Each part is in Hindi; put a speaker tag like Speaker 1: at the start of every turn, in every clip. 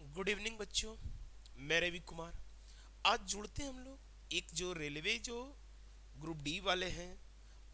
Speaker 1: गुड इवनिंग बच्चों, मैं रवि कुमार। आज जुड़ते हैं हम लोग एक जो रेलवे जो ग्रुप डी वाले हैं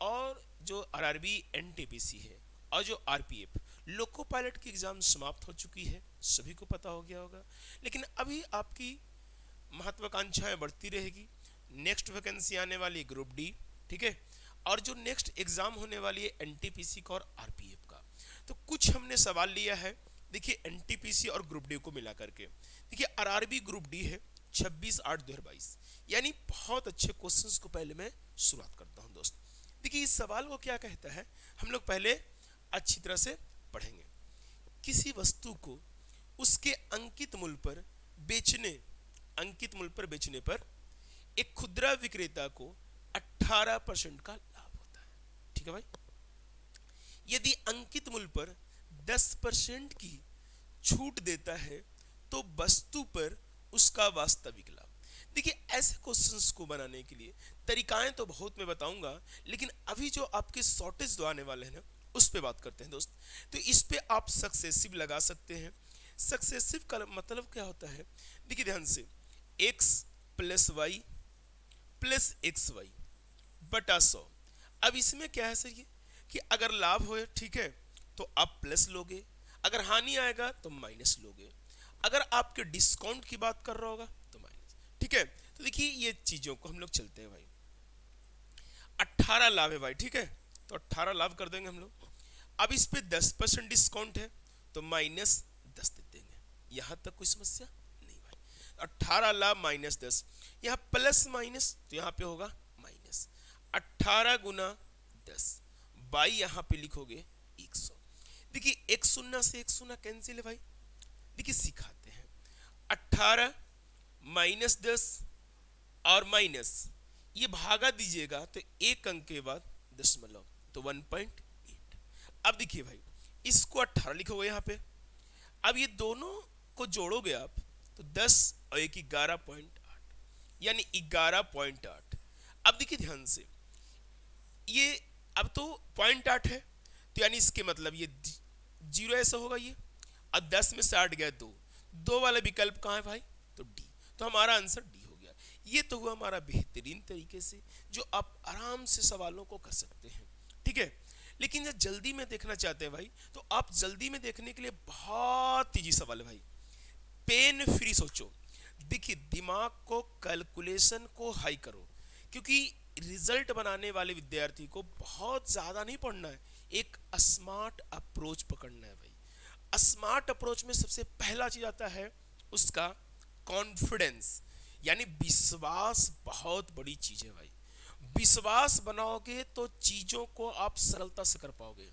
Speaker 1: और जो आरआरबी एनटीपीसी है और जो आरपीएफ लोको पायलट की एग्जाम समाप्त हो चुकी है, सभी को पता हो गया होगा। लेकिन अभी आपकी महत्वाकांक्षाएं बढ़ती रहेगी। नेक्स्ट वैकेंसी आने वाली है ग्रुप डी, ठीक है, और जो नेक्स्ट एग्जाम होने वाली है एनटीपीसी का और आरपीएफ का। तो कुछ हमने सवाल लिया है, देखिए एनटीपीसी और ग्रुप डी को मिला करके। देखिए आरआरबी ग्रुप डी है 26/8/2022, यानी बहुत अच्छे क्वेश्चंस को पहले मैं शुरुआत करता हूं दोस्त। देखिए इस सवाल को क्या कहता है, हम लोग पहले अच्छी तरह से पढ़ेंगे। किसी वस्तु को उसके अंकित मूल्य पर बेचने पर एक खुदरा विक्रेता को 18% का लाभ होता है, ठीक है भाई। यदि अंकित मूल्य पर 10% की छूट देता है तो वस्तु पर उसका वास्तविक लाभ। देखिए ऐसे क्वेश्चंस को बनाने के लिए तरीकाएं तो बहुत मैं बताऊंगा, लेकिन अभी जो आपके शॉर्टेज दो आने वाले हैं ना, उस पे बात करते हैं दोस्त। तो इस पे आप सक्सेसिव लगा सकते हैं। सक्सेसिव का मतलब क्या होता है, देखिए ध्यान से, x plus y plus x y बटा 100। अब इसमें क्या है सर, ये कि अगर लाभ हो, ठीक है, तो आप प्लस लोगे, अगर हानि आएगा तो माइनस लोगे, अगर आपके डिस्काउंट की बात कर रहा होगा तो माइनस, ठीक है। तो देखिए ये चीजों को हम लोग चलते हैं भाई। 18 लाभ है भाई, ठीक है, तो 18 लाभ कर देंगे हम लोग। अब इस पे 10% डिस्काउंट है तो -10 दे देंगे। यहां तक कोई समस्या नहीं भाई। 18 लाभ -10, यहाँ प्लस माइनस तो यहाँ पे होगा माइनस। 18 गुना 10 बाई, यहाँ पे लिखोगे 100। देखिए एक शून्य से एक शून्य कैंसिल है भाई। देखिए सिखाते हैं, 18 -10 और माइनस, ये भागा दीजिएगा तो एक अंक के बाद दशमलव, तो 1.8। अब देखिए भाई, इसको 18 लिखोगे यहाँ पे, अब ये दोनों को जोड़ोगे आप तो 10 और 1 11.8, यानी 11.8। अब देखिए ध्यान से, ये अब तो 0.8 है, तो यानी इसके मतलब ये 0 ऐसा होगा ये, और 10 में से 8 गया 2 वाला विकल्प कहाँ है भाई, तो डी। तो हमारा आंसर डी हो गया। ये तो हुआ हमारा बेहतरीन तरीके से जो आप आराम से सवालों को कर सकते हैं, ठीक है। लेकिन जब जल्दी में देखना चाहते हैं भाई, तो आप जल्दी में देखने के लिए बहुत इजी सवाल है भाई, पेन फ्री सोचो। देखिए दिमाग को, कैलकुलेशन को हाई करो, क्योंकि रिजल्ट बनाने वाले विद्यार्थी को बहुत ज्यादा नहीं पढ़ना है, एक स्मार्ट अप्रोच पकड़ना है भाई। स्मार्ट अप्रोच में सबसे पहला चीज आता है उसका कॉन्फिडेंस, यानी विश्वास। बहुत बड़ी चीज है भाई, विश्वास बनाओगे तो चीजों को आप सरलता से कर पाओगे।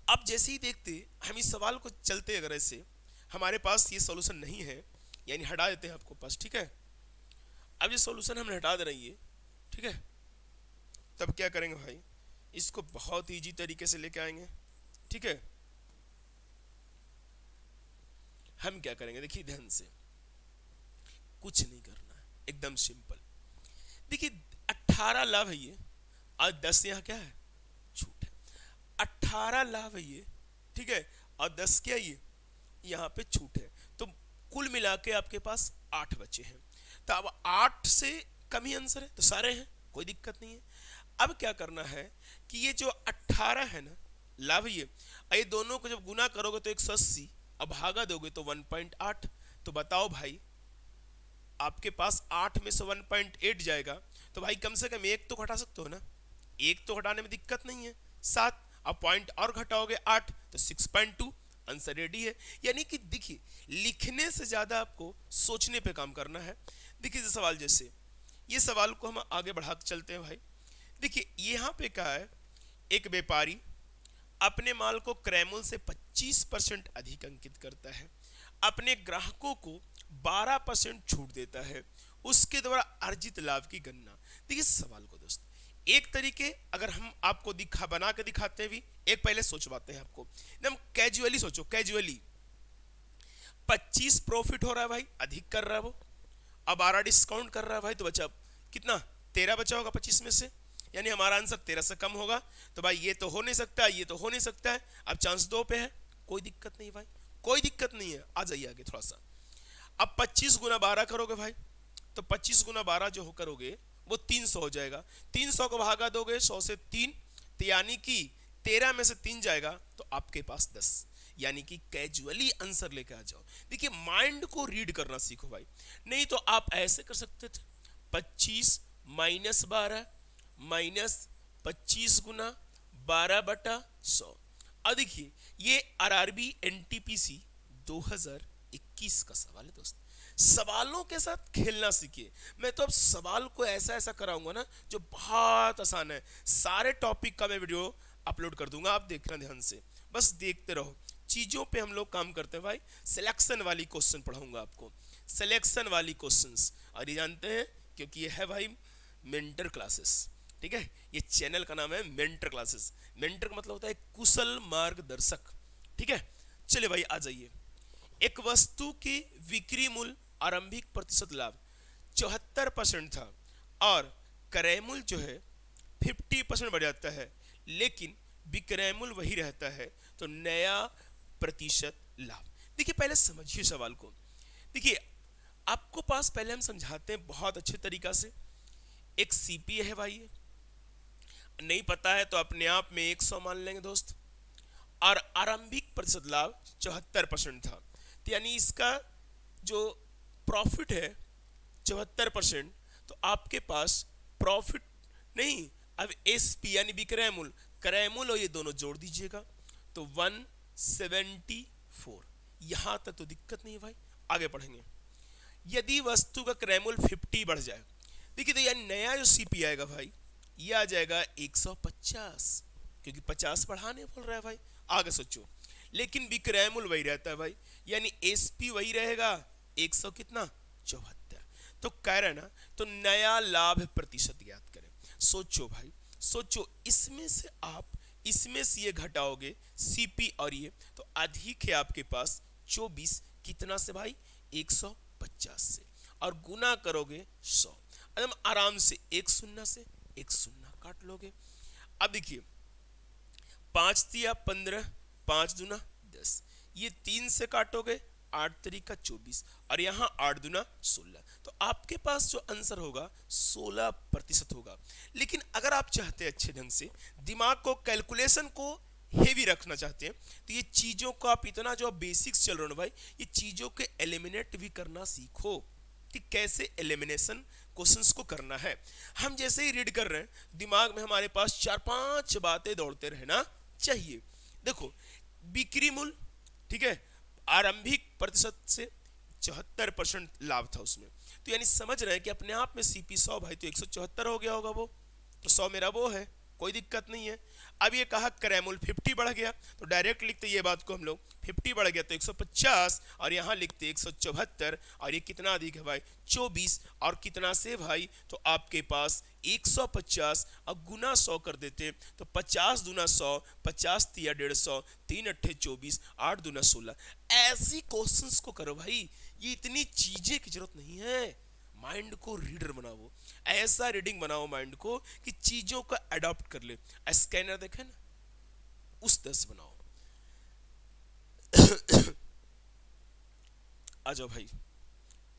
Speaker 1: अब जैसे ही देखते हम इस सवाल को चलते, अगर ऐसे हमारे पास ये सॉल्यूशन नहीं है, यानी हटा देते हैं आपको पास, ठीक है। अब ये सॉल्यूशन हमने हटा दे रही है, ठीक है, तब क्या करेंगे भाई, इसको बहुत इजी तरीके से लेके आएंगे, ठीक है। हम क्या करेंगे, देखिए ध्यान से, कुछ नहीं करना है, एकदम सिंपल। देखिए 18 लाभ है ये, और 10 यहाँ क्या है, छूट है। 18 लाभ है ये, ठीक है, और 10 क्या है ये, यहाँ पे छूट है। तो कुल मिला के आपके पास 8 बचे हैं। तो अब 8 से कम ही आंसर है, तो सारे हैं, कोई दिक्कत नहीं है। अब क्या करना है कि ये जो 18 है ना लाभ, ये दोनों को जब गुना करोगे तो 180, अब भागा दोगे तो 1.8। तो बताओ भाई, आपके पास 8 में से 1.8 जाएगा, तो भाई कम से कम एक तो घटा सकते हो ना, एक तो घटाने में दिक्कत नहीं है, 7। अब पॉइंट और घटाओगे 8, तो 6.2, आंसर रेडी है। यानी कि देखिए लिखने से ज्यादा आपको सोचने पे काम करना है। देखिए सवाल जैसे, ये सवाल को हम आगे बढ़ा चलते हैं भाई। देखिए यहाँ पे क्या है, एक व्यापारी अपने माल को क्रय मूल्य से 25% अधिक अंकित करता है, अपने ग्राहकों को 12% छूट देता है, उसके द्वारा अर्जित लाभ की गणना। देखिए सवाल को दोस्त एक तरीके अगर हम आपको बना के दिखाते हैं भी, एक पहले सोचवाते हैं आपको, एकदम कैजुअली सोचो, कैजुअली। 25 प्रॉफिट हो रहा है भाई, अधिक कर रहा है वो, अब 12 डिस्काउंट कर रहा है भाई, तो बचा कितना, 13 बचा होगा 25 में से, यानी हमारा आंसर 13 से कम होगा। तो भाई ये तो हो नहीं सकता, ये तो हो नहीं सकता है, अब चांस 2 पे है, कोई दिक्कत नहीं भाई, कोई दिक्कत नहीं है, आ जाइए आगे थोड़ा सा। अब 25 गुना 12 करोगे भाई, तो 25 गुना 12 जो करोगे वो 300 हो जाएगा। 300 को भागा दोगे 100 से 3, तो यानी कि 13 में से 3 जाएगा तो आपके पास 10, यानी कि कैजुअली आंसर लेके आ जाओ। देखिए माइंड को रीड करना सीखो भाई, नहीं तो आप ऐसे कर सकते थे 25 माइनस 12 माइनस 25 गुना 12/100। अब देखिए ये आरआरबी एनटीपीसी 2021 का सवाल है दोस्त। सवालों के साथ खेलना सीखिए। मैं तो अब सवाल को ऐसा ऐसा कराऊंगा ना जो बहुत आसान है। सारे टॉपिक का मैं वीडियो अपलोड कर दूंगा, आप देखना ध्यान से, बस देखते रहो। चीजों पे हम लोग काम करते हैं भाई। सिलेक्शन वाली क्वेश्चन पढ़ाऊंगा आपको, सिलेक्शन वाली क्वेश्चंस, और ये जानते हैं क्योंकि ये है भाई मेंटर क्लासेस, ठीक है। ये चैनल का नाम है मेंटर क्लासेस। मेंटर का मतलब होता है कुशल मार्गदर्शक, ठीक है। चलिए भाई आ जाइए। एक वस्तु की बिक्री मूल्य आरंभिक प्रतिशत लाभ 74% था और क्रय मूल्य जो है 50% बढ़ जाता है, लेकिन विक्रय मूल्य वही रहता है, तो नया प्रतिशत लाभ। देखिए पहले समझिए सवाल को। देखिए आपको पास पहले हम समझाते हैं बहुत अच्छे तरीका से। एक सीपीए है भाई, नहीं पता है तो अपने आप में 100 मान लेंगे दोस्त, और आरंभिक प्रतिशत लाभ 74% था, तो यानी इसका जो प्रॉफिट है 74%, तो आपके पास प्रॉफिट नहीं, अब एसपी यानी विक्रय मूल्य, क्रय मूल्य और ये दोनों जोड़ दीजिएगा तो 174। यहां तक तो दिक्कत नहीं है भाई, आगे पढ़ेंगे। यदि वस्तु का क्रय मूल्य 50 बढ़ जाए, देखिए तो यानी नया जो सीपी आएगा भाई ये आ जाएगा 150, क्योंकि 50 बढ़ाने बोल रहा है भाई। आगे सोचो, लेकिन विक्रय मूल्य वही रहता है भाई, यानी एसपी वही रहेगा 100 कितना 74, तो कह रहे ना, तो नया लाभ प्रतिशत ज्ञात करें। सोचो भाई सोचो, इसमें से आप इसमें से ये घटाओगे सीपी और ये, तो अधिक है आपके पास 24 कितना से भाई 150 से, और गुना करोगे 100, एकदम आराम से एक शून्य से एक शून्य काट लोगे। अब देखिए 5 दिया 15, 5 दूना 10, ये 3 से काटोगे 8 तरीका 24, और यहाँ 8 दूना 16, तो आपके पास जो आंसर होगा 16% होगा। लेकिन अगर आप चाहते हैं अच्छे ढंग से दिमाग को, कैलकुलेशन को हेवी रखना चाहते हैं, तो ये चीजों को आप इतना जो बेसिक्स चल रहे हो भाई, ये चीजों के एलिमिनेट भी करना सीखो कि कैसे एलिमिनेशन क्वेश्चंस को करना है। हम जैसे ही रीड कर रहे हैं दिमाग में हमारे पास 4-5 बातें दौड़ते रहना चाहिए। देखो बिक्री मूल्य, ठीक है, आरंभिक प्रतिशत से 74% लाभ था उसमें, तो यानी समझ रहे हैं कि अपने आप में सीपी 100 भाई, तो 174 हो गया होगा वो, तो 100 मेरा वो है, कोई दिक्कत नहीं है। अब ये कहा क्रय मूल्य 50 बढ़ गया, तो डायरेक्ट लिखते ये बात को हम लोग 50 बढ़ गया तो 150, और यहाँ लिखते 174, और ये कितना अधिक है भाई 24, और कितना से भाई, तो आपके पास 150, अब गुना 100 कर देते तो 50 दूना 100, 50 तिया 150, 3 अट्ठे 24, 8 दूना 16। ऐसी क्वेश्चंस को करो भाई, ये इतनी चीजें की जरूरत नहीं है। माइंड को रीडर बनाओ, ऐसा रीडिंग बनाओ माइंड को कि चीजों का अडॉप्ट कर ले। स्कैनर देखे ना, उस तरह से बनाओ। आ जाओ भाई,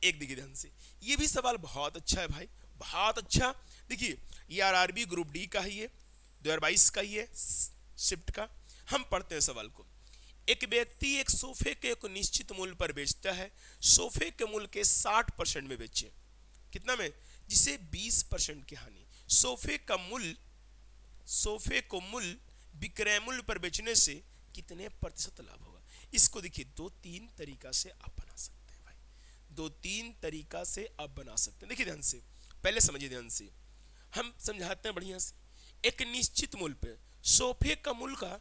Speaker 1: एक देखिए ध्यान से, ये भी सवाल बहुत अच्छा है भाई, बहुत अच्छा। देखिए ये आरआरबी ग्रुप डी का ही है, 2022 का ही है शिफ्ट का। हम पढ़ते हैं सवाल को। एक व्यक्ति एक सोफे के एक निश्चित मूल्य पर बेचता है, सोफे के मूल्य के 60% में बेचे, कितना में, जिसे 20% की हानि। सोफे को मूल्य विक्रय मूल्य पर बेचने से कितने प्रतिशत लाभ होगा। इसको देखिए 2-3 तरीका से आप बना सकते हैं भाई, 2-3 तरीका से आप बना सकते हैं। देखिए ध्यान से, पहले समझिए ध्यान से, हम समझाते हैं बढ़िया से। एक निश्चित मूल्य पे सोफे का मूल्य का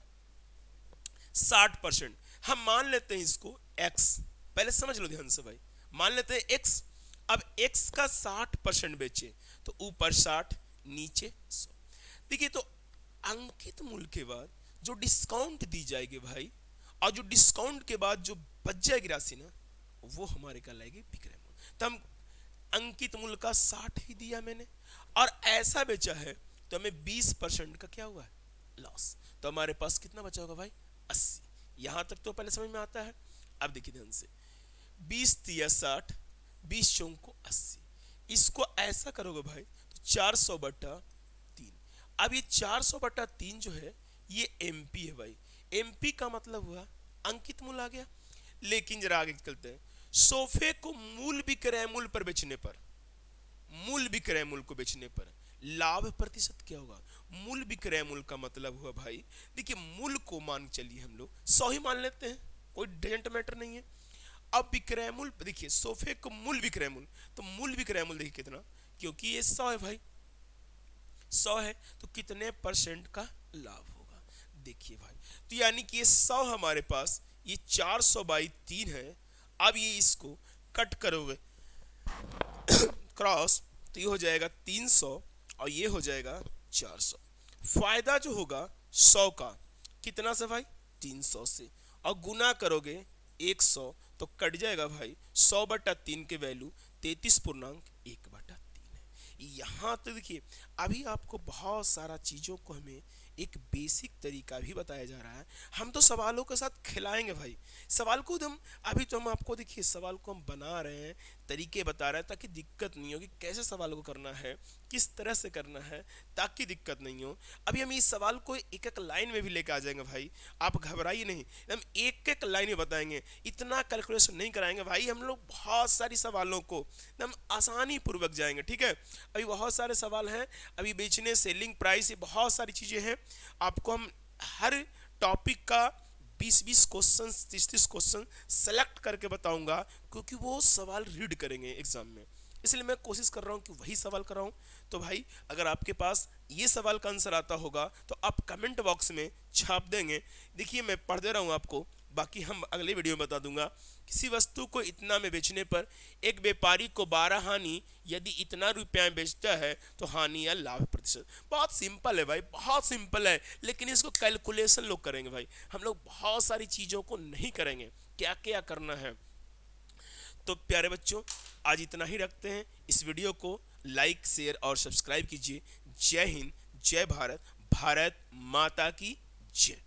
Speaker 1: 60%, हम मान लेते हैं इसको x, पहले समझ लो ध्यान से भाई, मान लेते हैं x। अब x का 60% बेचे तो ऊपर 60 नीचे 100। देखिए तो अंकित मूल्य के बाद जो डिस्काउंट दी जाएगी भाई, और जो डिस्काउंट के बाद जो बच जाएगी राशि ना, वो हमारे कहलाएगी विक्रय मूल्य। तो हम अंकित मूल्य का 60 ही दिया मैंने, और ऐसा बेचा है तो हमें 20% का क्या हुआ है लॉस, तो हमारे पास कितना बचा होगा भाई 80। यहां तक तो पहले समझ में आता है। अब देखिए ध्यान से, 20×3 = 60, 20×4 = 80। इसको ऐसा करोगे भाई तो 400/3। अब ये 400/3 जो है ये एमपी है भाई। एमपी का मतलब हुआ अंकित मूल्य आ गया। लेकिन जरा आगे चलते हैं, सोफे को मूल विक्रय मूल्य पर बेचने पर, मूल विक्रय मूल्य को बेचने पर लाभ प्रतिशत क्या होगा? मूल विक्रय मूल्य का मतलब हुआ भाई, देखिए मूल्य को मान चलिए हम लोग 100 ही मान लेते हैं, कोई डेंट मैटर नहीं है। अब विक्रय मूल्य देखिए, सोफे को मूल विक्रय मूल्य, तो मूल विक्रय मूल्य देखिए कितना, क्योंकि ये 100 है भाई, 100 है तो कितने % का लाभ होगा? देखिए भाई, तो यानी कि ये 100 हमारे पास, ये 400/3 है। अब ये इसको कट करोगे क्रॉस, तो ये हो जाएगा 300 और ये हो जाएगा 400। फायदा जो होगा 100 का कितना से भाई? 300 से, और गुना करोगे 100 तो कट जाएगा भाई 100/3 के वैल्यू 33.1/3 है। यहाँ तो देखिए अभी आपको बहुत सारा चीज़ों को हमें एक बेसिक तरीका भी बताया जा रहा है। हम तो सवालों के साथ खिलाएंगे भाई, सवाल को हम अभी तो हम आपको देखिए सवाल को हम बना रहे हैं, तरीके बता रहे हैं ताकि दिक्कत नहीं होगी, कैसे सवाल को करना है, किस तरह से करना है ताकि दिक्कत नहीं हो। अभी हम इस सवाल को एक एक लाइन में भी लेकर आ जाएंगे भाई, आप घबराइए नहीं, हम एक एक लाइन में बताएंगे, इतना कैलकुलेशन नहीं कराएंगे भाई। हम लोग बहुत सारी सवालों को एकदम आसानी पूर्वक जाएंगे, ठीक है। अभी बहुत सारे सवाल हैं, अभी बेचने, सेलिंग प्राइस, ये बहुत सारी चीज़ें हैं। आपको हम हर टॉपिक का 20-20 क्वेश्चन, 30-30 क्वेश्चन सेलेक्ट करके बताऊंगा, क्योंकि वो सवाल रीड करेंगे एग्जाम में, इसलिए मैं कोशिश कर रहा हूं कि वही सवाल कराऊं। तो भाई अगर आपके पास ये सवाल का आंसर आता होगा तो आप कमेंट बॉक्स में छाप देंगे। देखिए मैं पढ़ दे रहा हूं आपको, बाकी हम अगले वीडियो में बता दूंगा। किसी वस्तु को इतना में बेचने पर एक व्यापारी को 12 हानि, यदि इतना रुपया में बेचता है तो हानि या लाभ प्रतिशत। बहुत सिंपल है भाई, बहुत सिंपल है, लेकिन इसको कैलकुलेशन लोग करेंगे भाई, हम लोग बहुत सारी चीज़ों को नहीं करेंगे, क्या क्या करना है। तो प्यारे बच्चों आज इतना ही रखते हैं, इस वीडियो को लाइक, शेयर और सब्सक्राइब कीजिए। जय हिंद, जय भारत, भारत माता की जय।